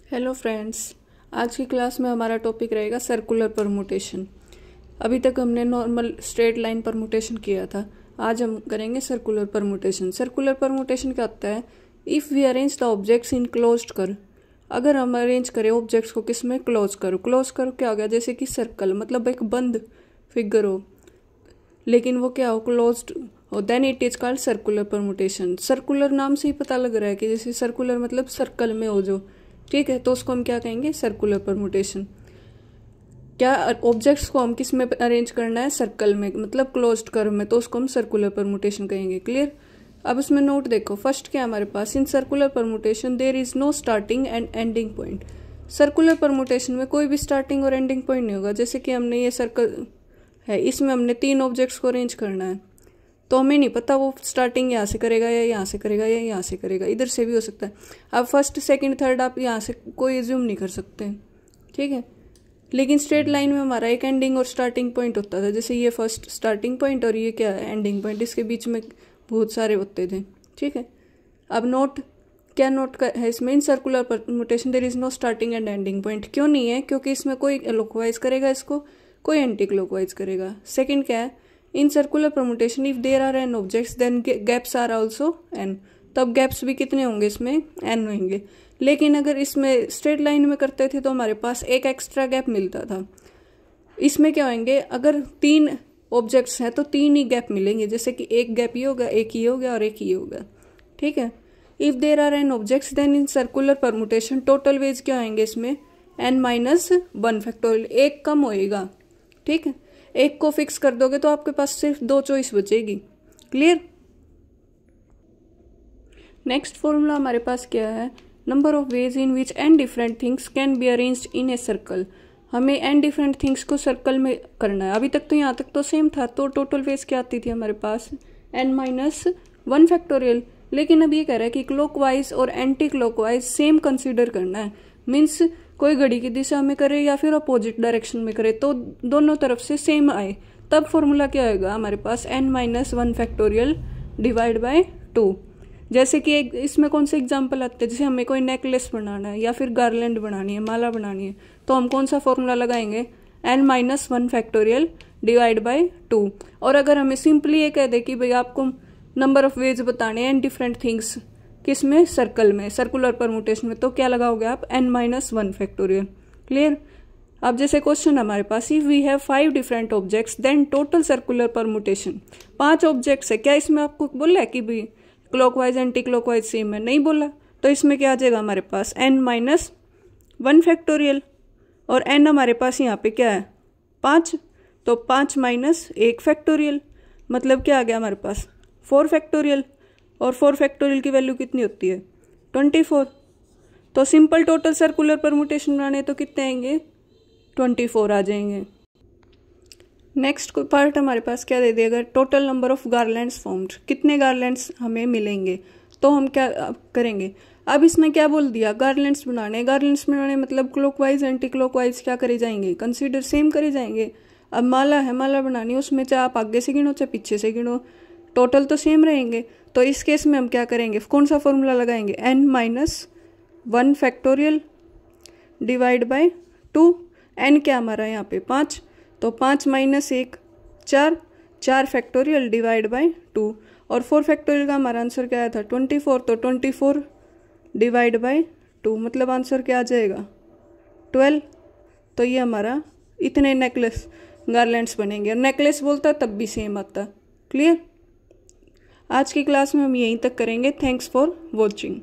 Hello friends, आज की class में हमारा टॉपिक रहेगा सर्कुलर परमुटेशन। अभी तक हमने नॉर्मल स्ट्रेट लाइन परमुटेशन किया था। आज हम करेंगे सर्कुलर परमुटेशन। सर्कुलर परमुटेशन क्या होता है? If we arrange the objects in closed curve, अगर हम अरेंज करें ऑब्जेक्ट्स को किस में? Close curve. क्लोज कर्व क्या हो गया? जैसे कि सर्कल, मतलब एक बंद फिगर हो, लेकिन वो क्या हो? क्लोज्ड हो, then it is called circular permutation. Circular नाम से ही पता लग रहा है कि जैसे सर्कुलर मतलब सर्कल में हो जो, ठीक है, तो उसको हम क्या कहेंगे? Circular permutation. क्या ऑब्जेक्ट्स को हम किस में अरेंज करना है? सर्कल में, मतलब क्लोज्ड कर्व में, तो उसको हम सर्कुलर परमुटेशन कहेंगे। क्लियर? अब इसमें नोट देखो, फर्स्ट क्या है हमारे पास? In circular permutation there is no starting and ending point. Circular permutation में कोई भी स्टार्टिंग और एंडिंग पॉइंट नहीं होगा। जैसे कि हमने ये सर्कल है, इसमें हमने 3 ऑब्जेक्ट्स को अरेंज करना है, तो हमें नहीं पता वो स्टार्टिंग यहाँ से करेगा या यहाँ से करेगा या यहाँ से करेगा, इधर से भी हो सकता है। अब फर्स्ट सेकंड थर्ड आप यहाँ से कोई एज्यूम नहीं कर सकते, ठीक है। लेकिन स्ट्रेट लाइन में हमारा एक एंडिंग और स्टार्टिंग पॉइंट होता था। जैसे ये फर्स्ट स्टार्टिंग पॉइंट और ये क्या है? Ending point. इसके बीच में बहुत सारे होते थे, ठीक है। अब नोट क्या नोट है इसमें? In circular permutation there is no starting and ending point. क्यों नहीं है? क्योंकि इसमें कोई क्लॉकवाइज करेगा इसको, कोई एंटी क्लॉकवाइज करेगा। सेकंड क्या है? In circular permutation if there are n objects then gaps are also n. तब गैप्स भी कितने होंगे इसमें? एन होंगे। लेकिन अगर इसमें स्ट्रेट लाइन में करते थे तो हमारे पास एक एक्स्ट्रा गैप मिलता था। इसमें क्या होंगे? अगर 3 ऑब्जेक्ट्स हैं तो 3 ही गैप मिलेंगे। जैसे कि एक गैप ये हो गया, एक ये हो गया और एक ये हो गया, ठीक है। If there are n objects then in circular permutation total ways क्या आएंगे इसमें? n-1 factorial. एक कम होएगा, ठीक है। एक को फिक्स कर दोगे तो आपके पास सिर्फ 2 चॉइस बचेगी। क्लियर? नेक्स्ट फॉर्मूला हमारे पास क्या है? Number of ways in which n different things can be arranged in a circle. हमें n डिफरेंट थिंग्स को सर्कल में करना है। अभी तक तो यहाँ तक तो सेम था, तो टोटल वेज क्या आती थी हमारे पास? n-1 factorial. लेकिन अब ये कह रहा है कि क्लॉकवाइज और एंटी क्लॉकवाइज सेम कंसीडर करना है। मीन्स कोई घड़ी की दिशा में करे या फिर अपोजिट डायरेक्शन में करे, तो दोनों तरफ से सेम आए। तब फॉर्मूला क्या होगा हमारे पास? n-1 factorial divide by 2। जैसे कि एक इसमें कौन से एग्जाम्पल आते हैं? जैसे हमें कोई नेकलेस बनाना है या फिर गार्लैंड बनानी है, माला बनानी है, तो हम कौन सा फॉर्मूला लगाएंगे? n-1 factorial divide by 2। और अगर हमें सिंपली ये कह दे कि भाई आपको नंबर ऑफ वेज बताने हैं डिफरेंट थिंग्स, किसमें? सर्कल में, सर्कुलर परमुटेशन में, तो क्या लगाओगे आप? n-1 factorial. क्लियर? अब जैसे क्वेश्चन हमारे पास, if we have 5 different objects then total circular permutation. 5 objects है, क्या इसमें आपको बोला है कि भाई क्लॉकवाइज एंटी क्लॉकवाइज सेम है? नहीं बोला। तो इसमें क्या आ जाएगा हमारे पास? n-1 factorial. और n हमारे पास यहाँ पे क्या है? 5, तो 5-1 फैक्टोरियल, मतलब क्या आ गया हमारे पास? 4 फैक्टोरियल। और 4 फैक्टोरियल की वैल्यू कितनी होती है? 24। तो सिंपल टोटल सर्कुलर परमुटेशन बनाने तो कितने आएंगे? 24 आ जाएंगे। नेक्स्ट पार्ट हमारे पास क्या दे दिया? अगर total number of garlands formed, कितने गार्लैंड्स हमें मिलेंगे, तो हम क्या करेंगे? अब इसमें क्या बोल दिया? गार्लैंड्स बनाने। गार्लैंड्स बनाने मतलब क्लॉकवाइज एंटी क्लॉकवाइज क्या करे जाएंगे? कंसीडर सेम करे जाएंगे। अब माला है, माला बनानी, उसमें चाहे आप आगे से गिनो चाहे पीछे से गिनो, टोटल तो सेम रहेंगे। तो इस केस में हम क्या करेंगे? कौन सा फॉर्मूला लगाएंगे? n-1 factorial divide by 2। n क्या हमारा यहाँ पे? 5, तो 5-1 4 फैक्टोरियल डिवाइड बाय 2। और 4 फैक्टोरियल का हमारा आंसर क्या आया था? 24, तो 24 डिवाइड बाय 2, मतलब आंसर क्या आ जाएगा? 12। तो ये हमारा इतने नेकलेस गार्लैंड्स बनेंगे। और नेकलेस बोलता तब भी सेम आता। क्लियर? आज की क्लास में हम यहीं तक करेंगे। Thanks for watching.